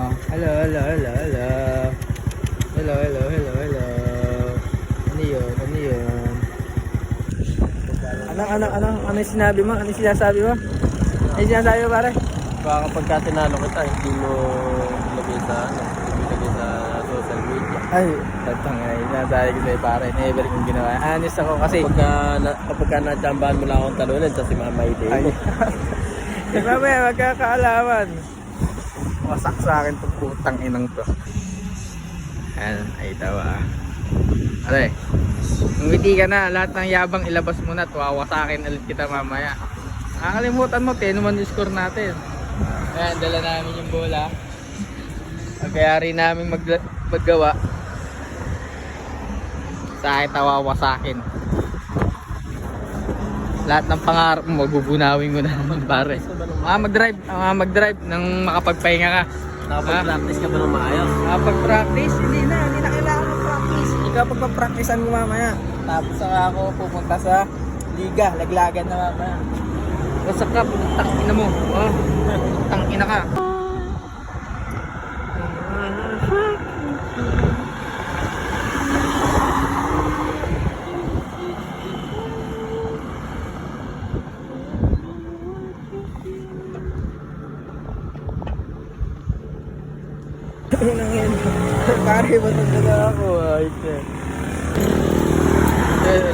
Oh, hello, hello, hello, hello. Hello, hello, hello, hello. Ano yun? Ano yun? Ano yung sinabi mo? Ano yung sinasabi mo? Ano yung sinasabi mo, pare? Baka pagka tinalo kita, hindi mo ilagay sa, ilagay sa social media. Ay, tatang na yun. Sinasabi ko sa'yo, pare. Never kong ginawa. Honest ako kasi. Kapag natsambahan mo lang akong talunan, sa si Mama Ide Ay. mo. Di ba, may magkakaalaman? Wasak sa akin itong putang inang to. Ayan, ay tawa. Aray, ngumiti ka na. Lahat ng yabang ilabas mo na. Wawasakin ulit kita mamaya. Nakakalimutan mo, 10-1 yung score natin. Ayan, dala namin yung bola. Pagkayari namin maggawa. Sa akin tawawasakin. Lahat ng pangarap mo, magbubunawin mo na naman, pare. Mag-drive nang makapagpahinga ka. Nakapag-practice ka ba ng maayos? Nakapag-practice? Hindi na kailangan mag-practice. Ikaw pagpa-practicean mo mamaya. Tapos saka ako pupunta sa liga, laglagan na mamaya. Basta ka, putang ina mo. Oh, putang ina ka. Pare, matanda ako. Ayos yan.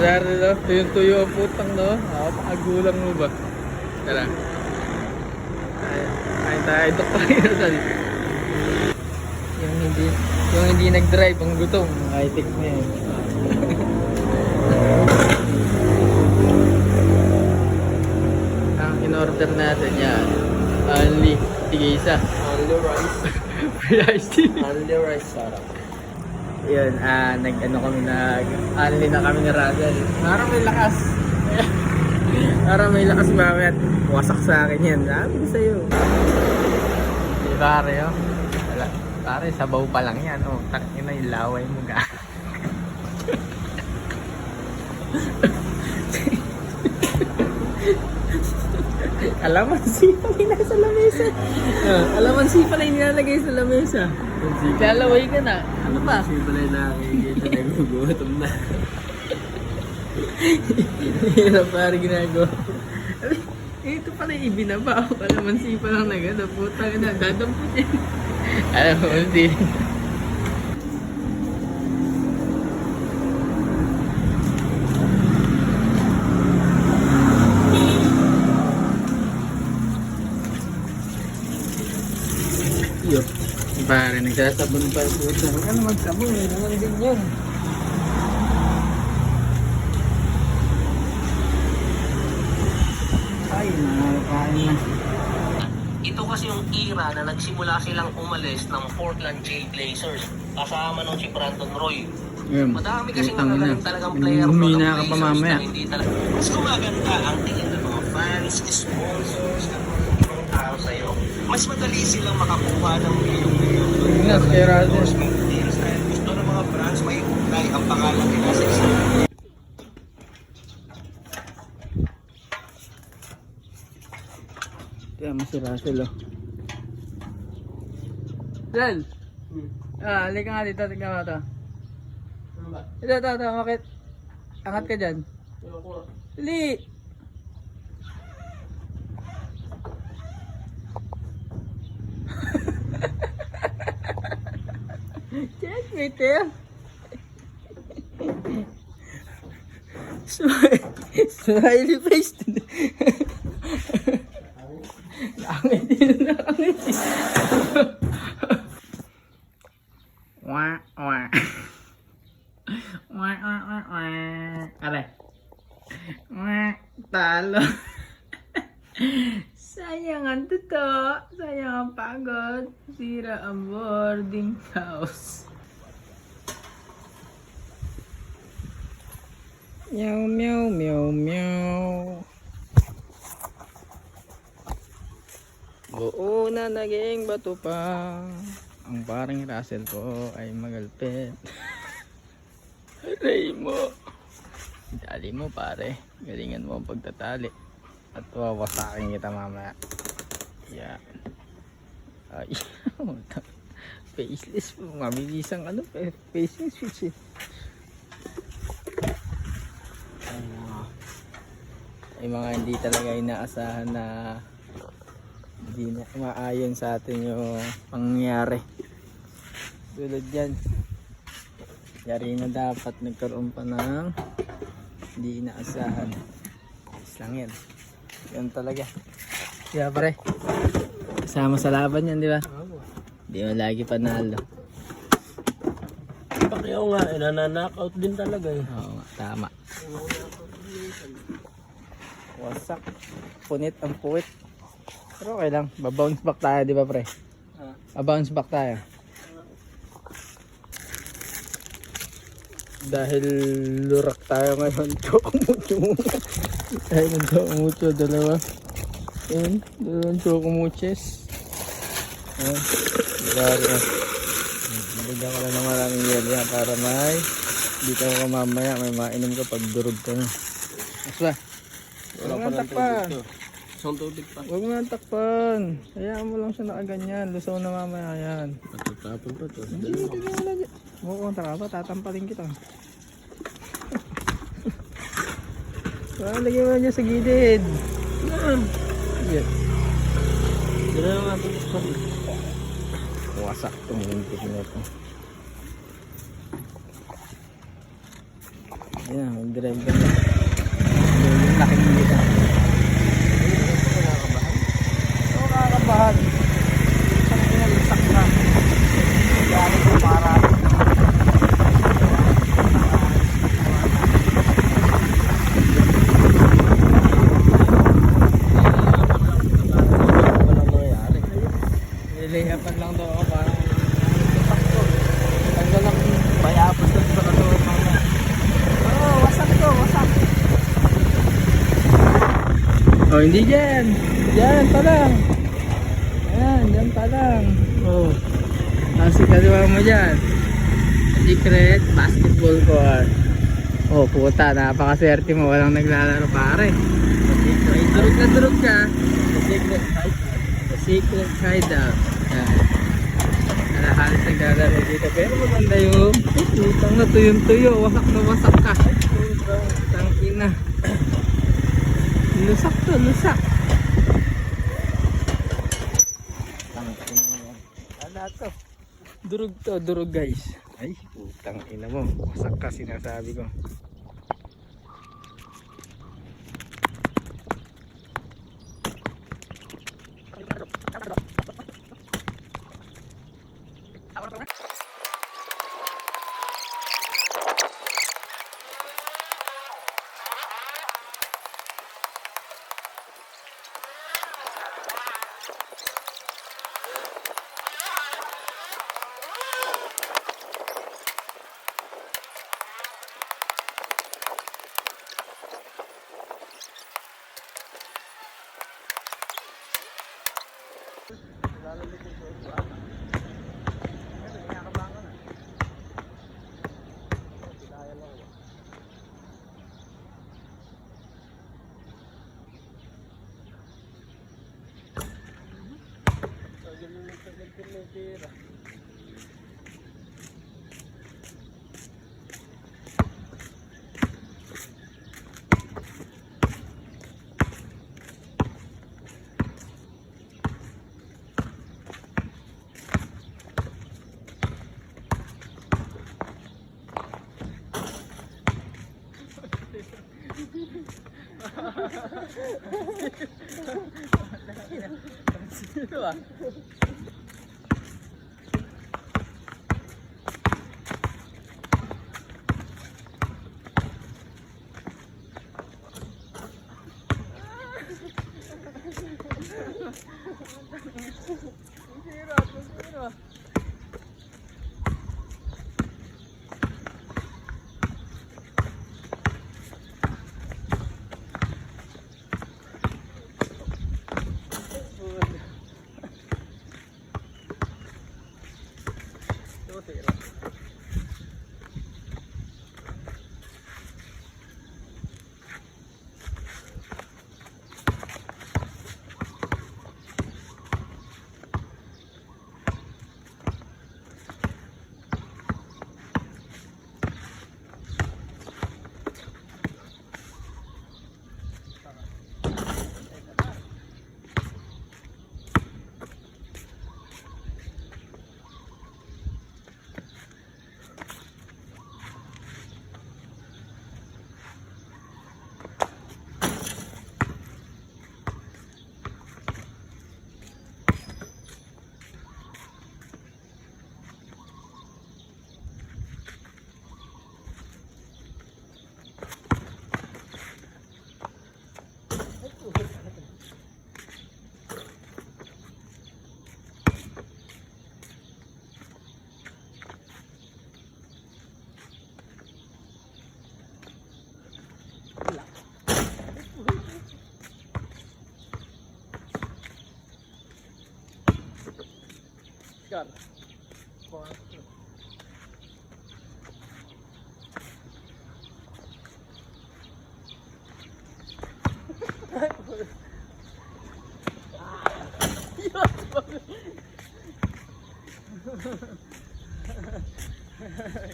Raro no? Tuyo ang putang no? Pakagulang mo ba? Tara. Ay tayo, doktor yun. Yung hindi nag-drive, ang gutom. High-tech na yan. Ang in-order natin yan. Only, tigisa. Only rice. Only rice, sarap. Yun, nag-ano kami only na kami ni Russell. Parang may lakas. Parang may lakas mamaya. Wasak sa akin yan. Sabi ko sa'yo. Di pare, oh. Wala. Pare, sabaw pa lang yan. Oh, takin na yung laway mo ga. Alamansi pala yung nasa lamesa. Alamansi pala yung nilalagay sa lamesa. Lalaway ka na. Ano pa? Kasi pala yung nakikita na gugutom na. Hirap pare ginagawa. Ito pala yung ibinaba ako. Alamansi pa lang na gano'n. Putang na, dadampot yan. Alam mo, hindi. Yo, pare, nagsasabon pa yung puto. Ano magsabon eh, naman din yun. Ay, nakakain na. Ito kasi yung era na nagsimula silang umalis ng Portland Trail Blazers. Kasama nung si Brandon Roy. Yun, Madami kasi putang ina. nakagaling talagang player Humina ka pa mamaya. Hindi talaga. Mas gumaganda ang tingin ng mga fans, sponsors, at mga ibang tao sa'yo. Mas madali silang makakuha ng milyon-milyon Yes, kay Russell. endorsement deals dahil gusto ng mga brands may ugnay ang pangalan nila sa isang Kaya mo si Russell, oh. Russell! Halika nga dito, tignan mo ito. Ito, makit. Angat ka dyan. Dali! Checkmate eh. Smiley face. Nakangiti. Wah. Are. Talo. Sayang ang tuto. Sayang ang pagod. Sira ang boarding house. Meow, meow, meow, meow. Buo na naging bato pa. Ang parang Russell ko ay magalpit. Aray mo. Dali mo pare. Galingan mo ang pagtatali. At wawasakin kita mamaya. Yeah. Ay. faceless po. Mabilisang ano, facing switch eh. Ay mga hindi talaga inaasahan na hindi na maayon sa atin yung pangyayari. Tulad yan. Yari na dapat nagkaroon pa ng hindi inaasahan. Is lang yan. Yan talaga. Kaya pare, kasama sa laban yan, di ba? Di mo lagi panalo. Pacquiao nga, nananockout din talaga eh. Oo nga, tama. Wasak. Punit ang puwit. Pero okay lang, babounce back tayo, di ba pre? Babounce back tayo. Dahil lurak tayo ngayon, choco mucho. Dahil ng choco mucho, dalawa. Ayan, dalawang choco muches. Ayan, laro. Bigyan ko lang ng maraming yelya para may dito ko mamaya, may mainom ka pag durog ka na. Mas ba? Huwag mo nang takpan. Isang tubig pa. Huwag mo nang takpan. Hayaan mo lang siya nakaganyan. Lusaw na mamaya yan. Patutapon pa to. Hindi wala dyan. Mukhang ka ba? Tatampalin kita. Wala, lagyan mo dyan sa gilid. Yan. Sila lang natin ito. Wasak tumuntik na ito. Yan, mag-drive ka na. Yung nakikita. Oo, kakabahan. Isang pinalisak na. Gano'n ko para. Nilayapan lang daw ako parang sakto. Tanggal lang bayabas lang sa katawan mama. Oo, wasak to, wasak. Oh, hindi dyan. Dyan pa lang. Ayan, dyan pa lang. Oh. Kasi kaliwa mo dyan. Secret basketball court. Oh, puta, napakaswerte mo. Walang naglalaro pare. Durog na durog ka. The secret hideout. Yan. Halos naglalaro dito. Pero maganda yung utang na tuyong-tuyo. Wasak na wasak ka. Tangina. Lusak to, lusak. Tangina yan. Ano to? Durog to, durog guys. Ay, putang ina mo. Wasak ka sinasabi ko. Sino ba? sidecar.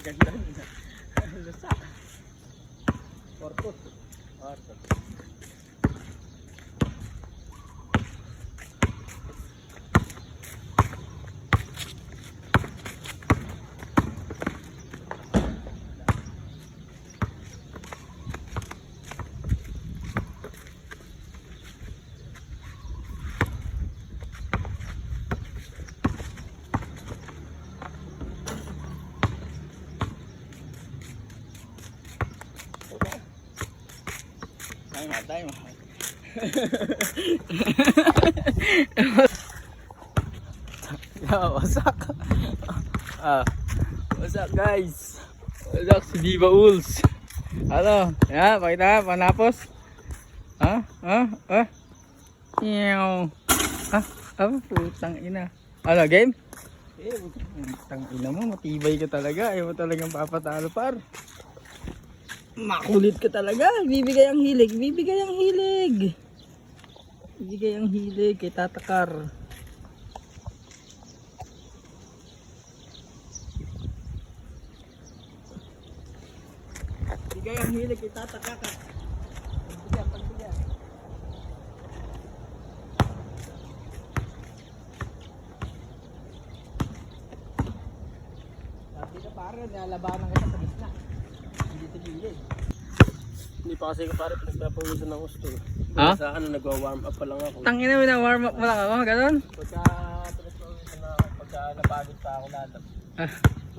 Ganda niya. Lusak. Portos. Portos. Tayo. Wasak. Wasak guys. Wasak si Diva Uls. Ano? Ya, pakita panapos. Meow. Putang ina. Ano, game? Putang ina mo, matibay ka talaga. Ayaw mo talagang papatalo par. Makulit ka talaga. Bibigay ang hilig. Bibigay ang hilig. Bibigay ang hilig kay Tatakar. Bibigay ang hilig kay Tatakar. Pagbigyan, pagbigyan. Sabi na pare, nalabanan kita sa gitna. Hindi pa kasi pare pinagpapawisan ng gusto. Ha? Sa akin nagwa-warm up pa lang ako. Tangina mo na warm up mo lang ako, ganun? Pagka pinagpapawisan na ako, pagka napagod pa ako lalab.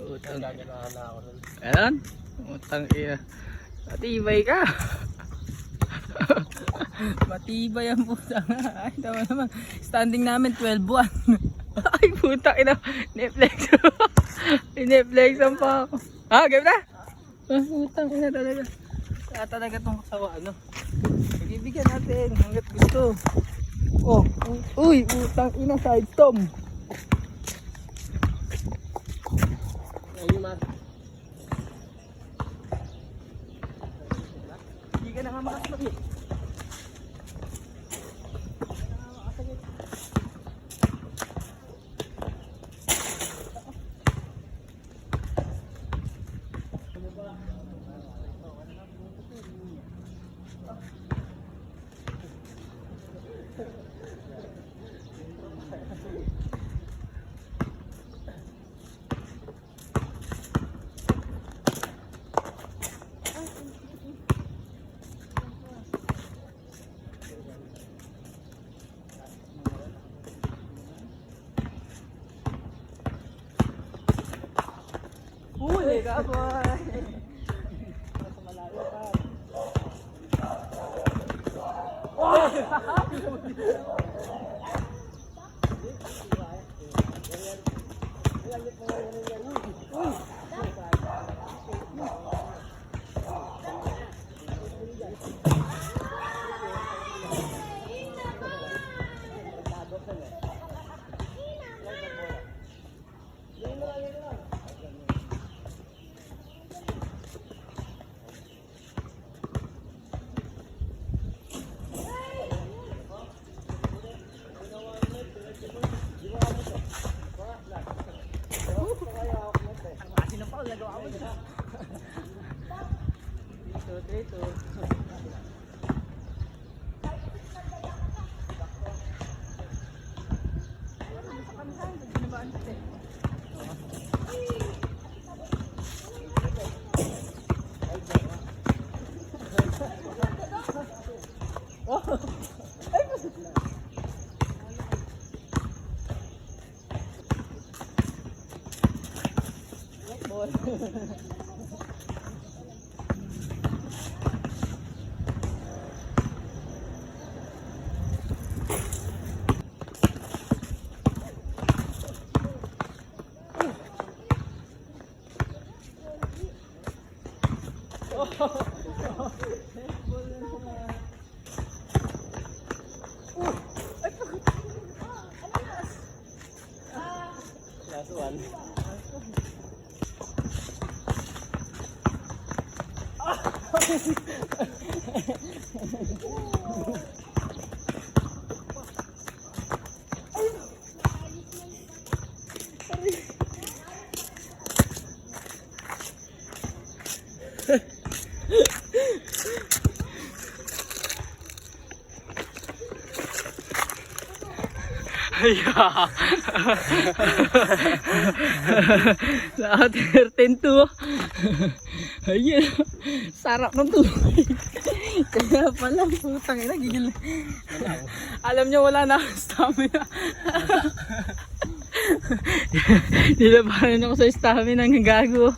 Utang. Nagaganahan na ako nun. Ganun? Utang iya. Matibay ka. Matibay ang puta nga. Ay, tama naman. Standing namin 12 buwan. Ay, puta ina. Netflix. Netflix ang pa ako. Ha, game na? Utang ina talaga. Kaya talaga itong kasawa, ano? Ibibigyan natin hanggat gusto. Oh, uy, utang ina side storm. Ayun mas. Hindi ka na nga makasakit. Huli ka boy! Nasa malayo pa. Dito. Aya. Lahat 13-2. Ayun. Sarap ng tubig. Kaya pala, putang ina, gigil. Alam niyo wala na akong stamina. Nilabanan ako sa stamina ng gago.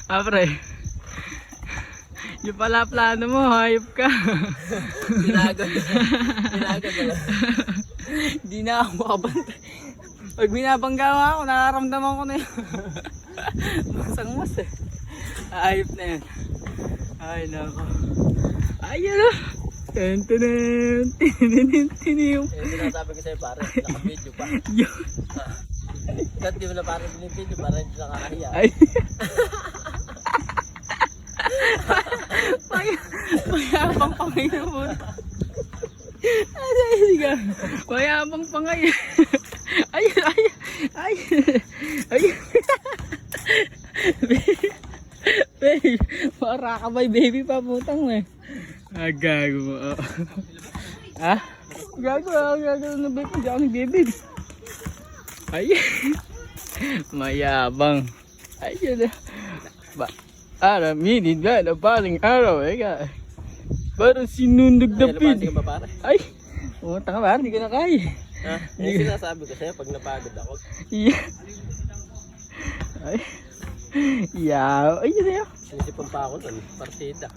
Pre. Yung pala plano mo, hayop ka. Binagod. Binagod na. Hindi na ako makabantay. Pag binabangga ako, nararamdaman ko na yun. Masang-mas eh. Hayop na yan. Ay nako. Ayun o. Ten-ten-ten. Ten-ten-ten-ten. Sinasabi ko sa'yo pare, naka-video pa. Yun. Kahit di mo na pare binibidyo, para hindi nakakahiya. Ay. Mayabang pa ngayon mo. Ay, sige. Mayabang pa ngayon. Ayun, ayun, ayun. Ayun. Babe, para ka ba baby pa putang mo eh. Ah, gago mo. Oh. Ha? Gago na babe. Hindi ako nag-baby. Ayun. Mayabang. Ayun. Araminin ba na paring araw eh ka. Parang sinundag na pin. Ay, ka ba pare? Ay, puta ka ba? Hindi ko na kaya. Ha? Yung sinasabi ko sa'yo pag napagod ako. Yeah. Ay. Yaw. Ay, yun yun. Sinisipon pa ako nun, partida.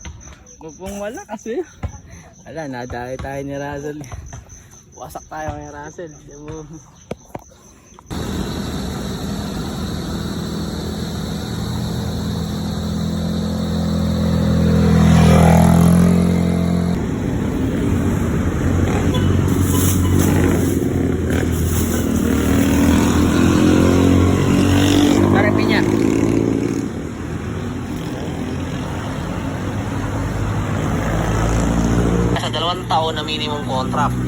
Mupong wala kasi. Wala, nadali tayo ni Russell. Wasak tayo kay Russell. Di mo. Sa 2 taon na minimum contract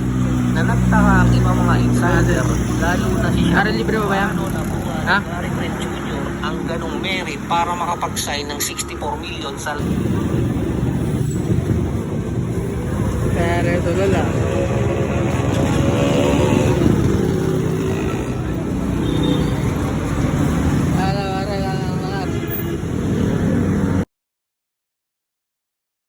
na nagtaka ang ibang mga insider, lalo na si Aral libre ba yan? ano na po, Ha? Gary Trent Jr. ang ganong merit para makapag-sign ng 64 million sa Pero ito lang.